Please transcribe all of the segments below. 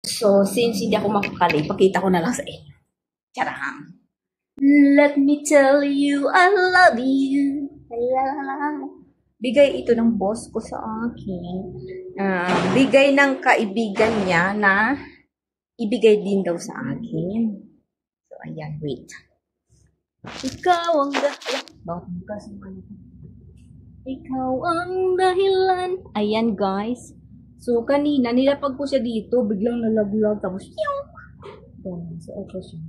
So, since hindi ako mapakali, pakita ko na lang sa inyo. Charang! Let me tell you, I love you. Bigay ito ng boss ko sa akin. Bigay ng kaibigan niya na ibigay din daw sa akin. So, ayan, wait. Ikaw ang dahilan. Ikaw ang dahilan. Ayan, guys. So, kanina, nilapag ko siya dito. Biglang nalaglag. Tapos, yung. So, ito siya.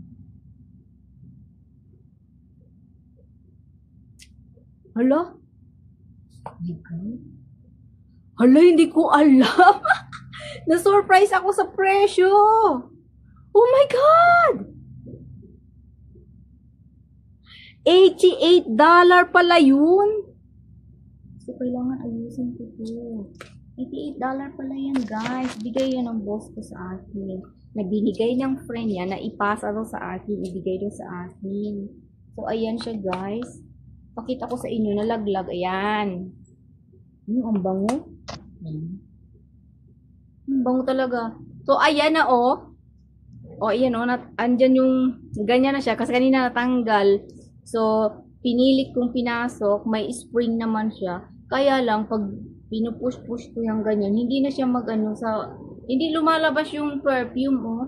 Hala? Oh my God. Hala, hindi ko alam. Na-surprise ako sa presyo. Oh my God! $88 pala yun. So, kailangan ayusin ko to. $88 pala yan, guys. Bigay yan ng boss ko sa akin. Nabinigay ng friend niya na ipasa daw sa akin. Ibigay daw sa akin. So, ayan siya, guys. Pakita ko sa inyo, nalaglag. Ayan. Ang bango. Ang bango talaga. So, ayan na, oh. O, ayan, oh. Andyan yung, ganyan na siya. Kasi kanina natanggal. So, pinilit kong pinasok. May spring naman siya. Kaya lang, pag pinupush-push ko yung ganyan, hindi na siya mag-ano sa, hindi lumalabas yung perfume, oh.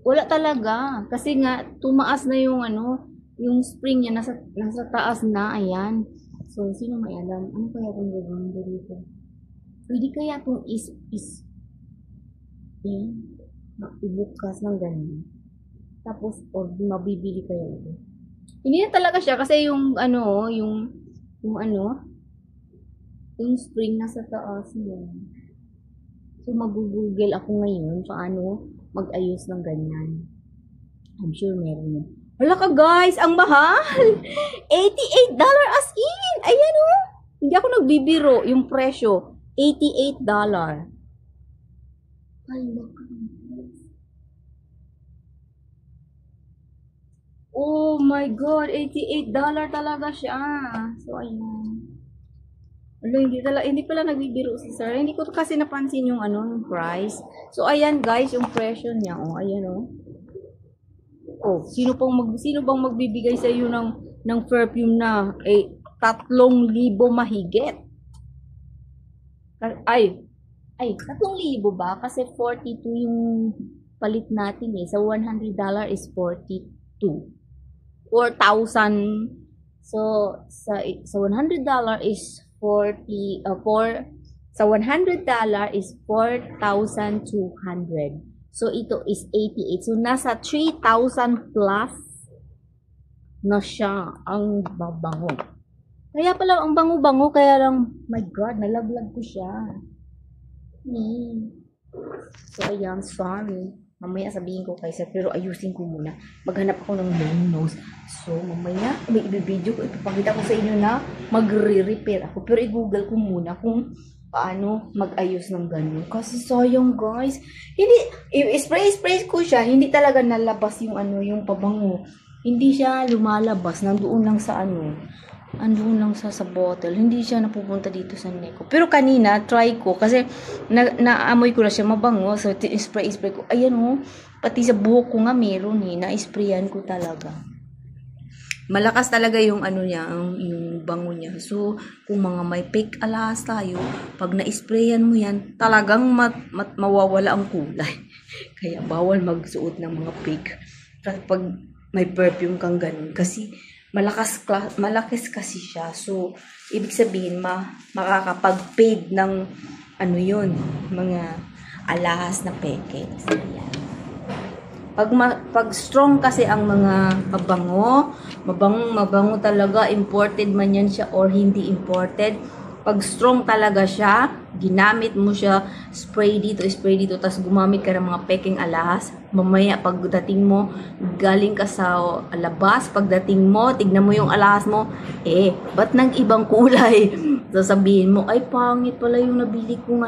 Wala talaga. Kasi nga, tumaas na yung ano, yung spring niya nasa taas na, ayan. So, sino may alam? Ano kaya itong gagawin dito? Pwede kaya itong ayan, ibukas ng ganyan. Tapos, mabibili kaya ito. Hindi na talaga siya kasi yung ano, yung spring nasa taas niya. So, mag-google ako ngayon paano mag-ayos ng ganyan. I'm sure meron yun. Wala ka, guys, ang mahal. $88 as in. Ayan, oh. Hindi ako nagbibiro yung presyo. $88. Hala ka. Oh my God, $88 talaga siya. So, ayan. Wala, hindi pala nagbibiro si sir. Hindi ko kasi napansin yung yung price. So, ayan, guys, yung presyo niya. Oh, ayan, oh. Oh, sino bang magbibigay sa iyo ng perfume na 3,000 mahigit? Ay, 3,000 ba? Kasi 42 yung palit natin eh. Sa $100 is 42. 4,000. So sa $100 is sa $100 is 4,200. So, ito is 88. So, nasa 3,000 plus na siya ang babango. Kaya pala, ang bango-bango. Kaya lang, my God, nalaglag ko siya. So, ayan, sorry. Mamaya sabihin ko kaysa, pero ayusin ko muna. Maghanap ako ng long nose. So, mamaya, may ibibideo ko. Ipapakita ko sa inyo na magre-repair ako. Pero i-google ko muna kung paano mag-ayos ng ganun. Kasi sayang, guys. Hindi, spray ko siya. Hindi talaga nalabas yung yung pabango. Hindi siya lumalabas. Nandoon lang sa andoon lang sa bottle. Hindi siya napupunta dito sa neck ko. Pero kanina, try ko. Kasi, naamoy ko na siya mabango. So, spray ko. Ayan, oh. Pati sa buhok ko nga meron eh. Na-sprayan ko talaga. Malakas talaga yung niya, yung bango niya. So, kung mga may fake alahas tayo, pag na-sprayan mo yan, talagang mawawala ang kulay. Kaya bawal magsuot ng mga fake. Pag may perfume kang ganun. Kasi malakas kasi siya. So, ibig sabihin, makakapag-fade ng yun, mga alahas na peke. So, yan. Pag strong kasi ang mga mabango talaga, imported man yan siya or hindi imported. Pag strong talaga siya, ginamit mo siya, spray dito, tapos gumamit ka ng mga peking alahas. Mamaya, pagdating mo, galing ka sa labas, pagdating mo, tignan mo yung alahas mo, ba't nang ibang kulay? Sasabihin mo, ay pangit pala yung nabili kong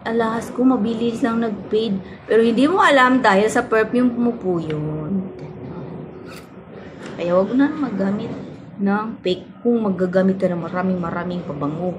alahas ko, mabilis lang nag-fade. Pero hindi mo alam dahil sa perfume mo po yun. Kaya wag na maggamit ng fake kung magagamit ka ng maraming pabango.